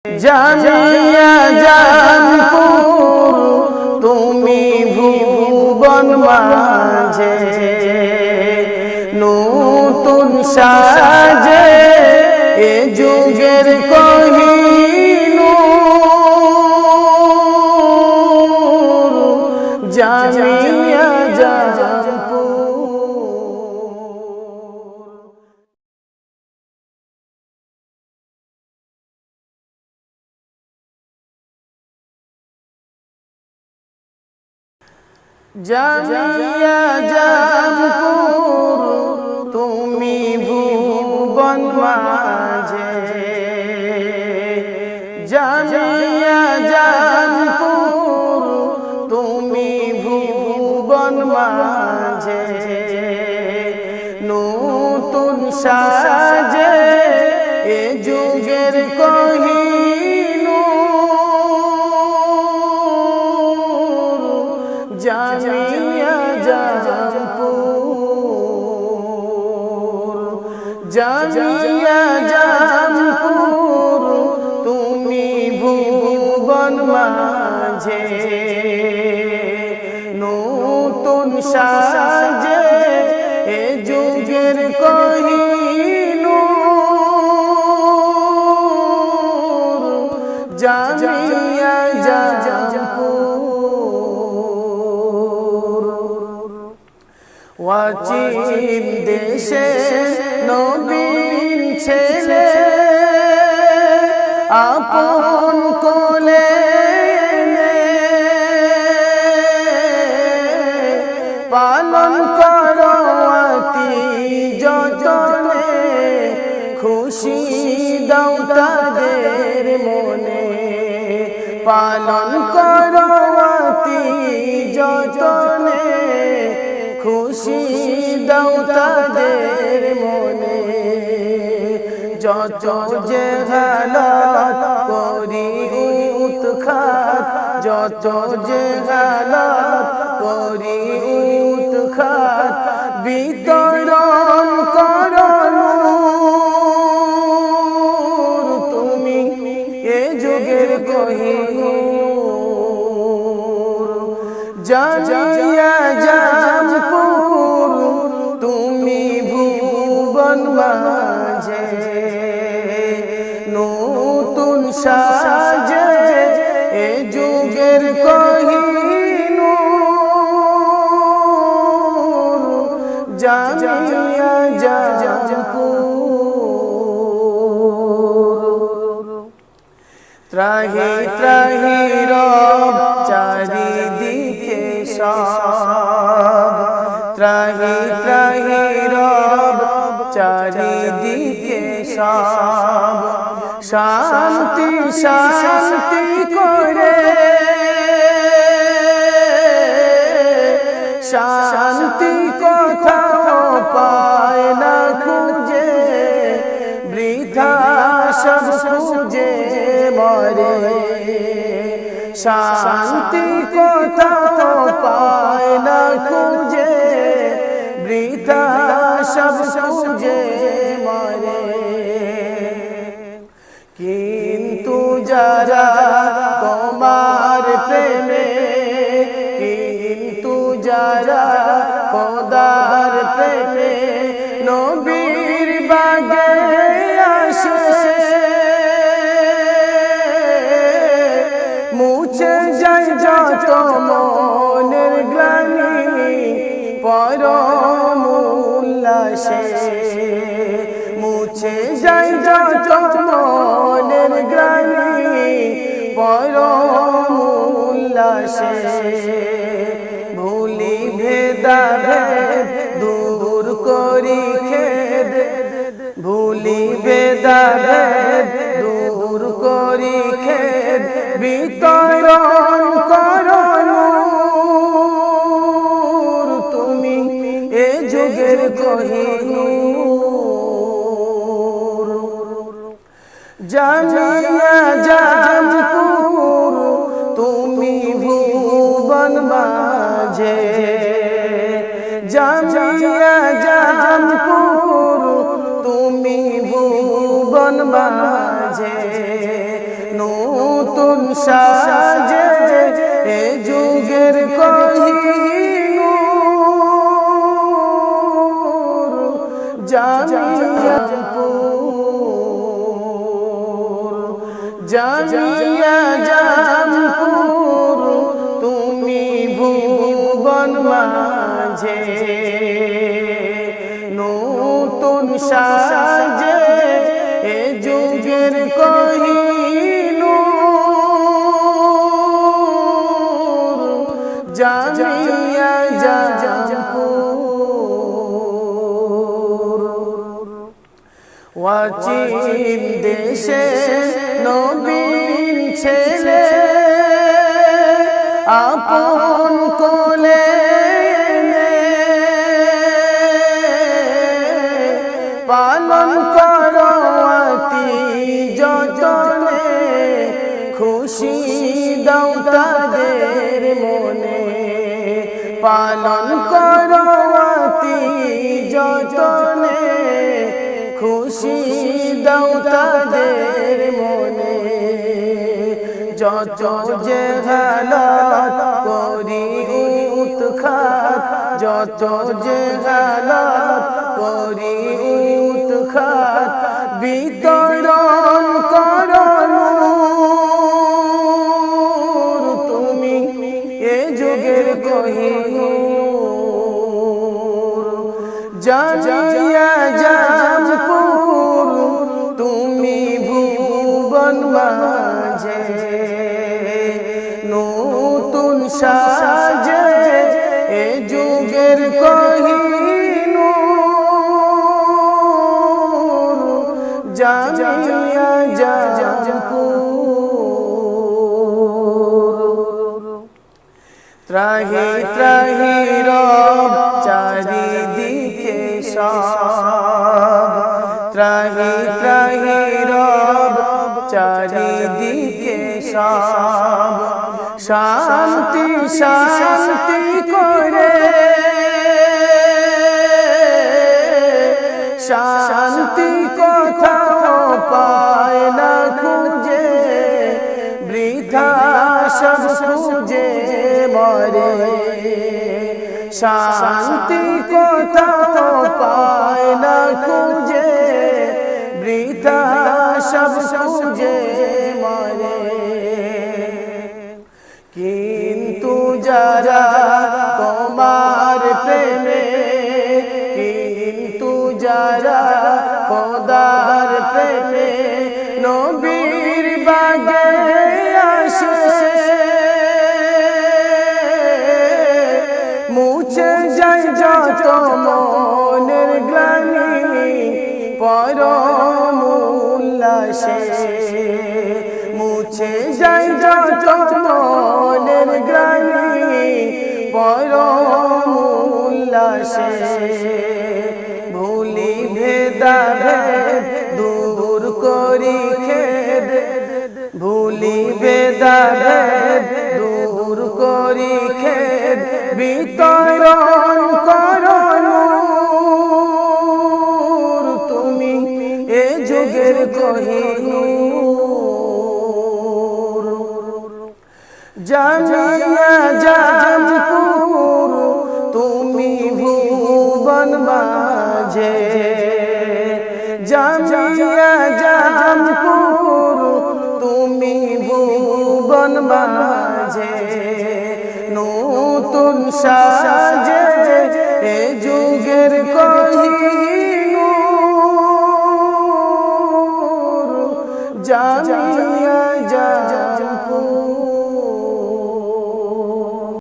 জামিয়া জানপুর তুমি ভুবন মাঝে নতুন সাজে এ যুগের কোহিনূর জামিয়া জানপুর। জামিয়া জানপুর তুমি ভুবন মাঝে, জামিয়া জানপুর তুমি ভুবন মাঝে নতুন সাজে এ যুগের কোহিনূর জামিয়া জানপুর। জামিয়া জানপুর তুমি ভুবন মাঝে নতুন সাজে এ যুগের কোহিনূর জামিয়া জানপুর। ওয়াজিব দেশে নবীন ছেলে আপন কোলে পালন করো অতি যতনে, খুশি দাও তাদের মনে পালন করো অতি যতনে, খুশি দাও তাদের মনে। যত যে হালত করি উৎখাত, যত যে হালত করি উৎখাত বিতরণ করো নূর তুমি এ যুগের কোহিনূর জামিয়া জানপুর তুমি ভুবন মাঝে নতুন সাজে এ যুগের কোহিনূর জামিয়া জানপুর। ত্রাহি ত্রাহি রব চারিদিকে সব, ত্রাহি ত্রাহি রব চারিদিকে সব, শান্তি শান্তি করে শান্তি কোথাও পায় না খুঁজে, বৃথা সব খুঁজে মরে। শান্তি কোথাও পায় না খুঁজে, বৃথা সব খুঁজে মরে। কিন্তু যারা তোমার প্রেমে, কিন্তু যারা খোদার প্রেমে নবীর বাগে আসে, মুছে যায় যত মনের গ্লানি পরম উল্লাসে, মুছে যায় যত মনের গ্লানি পরম উল্লাসে। ভুলি ভেদাভেদ দূর করি খেদ, ভুলি ভেদাভেদ দূর করি খেদ বিতরণ করো নূর তুমি এ যুগের কোহিনূর জামিয়া জানপুর তুমি ভুবন মাঝে, জামিয়া জানপুর তুমি ভুবন মাঝে সাজে এ যুগের কোহিনূর জামিয়া জামপুর তুমি ভুবন মাঝে নতুন সাজে এ যুগের কোহিনূর জামিয়া জামপুর ওয়াচিন দেশে নবীন ছেলে আপন কোলে পালন করো অতি যতনে খুশি দাও তাদের মনে পালন করো অতি যতনে খুশি দাও তাদের মনে যত যে হালাত করি উৎখাত যত যে হালাত করি উৎখাত বিতরণ করো নূর তুমি এ যুগের কোহিনূর জামিয়া জামপুর তুমি ভুবন মাঝে নতুন সাজে এ যুগের কোহিনূর জামিয়া জামপুর ত্রাহি ত্রাহি রব চারিদিকে সব ত্রাহি ত্রাহি রব চারিদিকে সব শান্তি শান্তি করে শান্তি কোথাও পায় না খুঁজে বৃথা সব খুঁজে মরে শান্তি কোথাও পায় না খুঁজে বৃথা সব খুঁজে মরে কিন্তু যারা তোমার প্রেমে কিন্তু যারা খোদার প্রেমে নবীর বাগে আসে মুছে যায় যত মনের গ্লানি পরম উল্লাসে মুছে যায় যত মনের গ্লানি পরম উল্লাসে ভুলি ভেদাভেদ দূর করি খেদ ভুলি ভেদাভেদ দূর করি খেদ বিতরণ করো নূর তুমি এ যুগের কোহিনূর জামিয়া জামপুর তুমি ভুবন মাঝে জামিয়া জামপুর তুমি ভুবন মাঝে নতুন সাজে এ যুগের কোহিনূর জামিয়া জামপুর।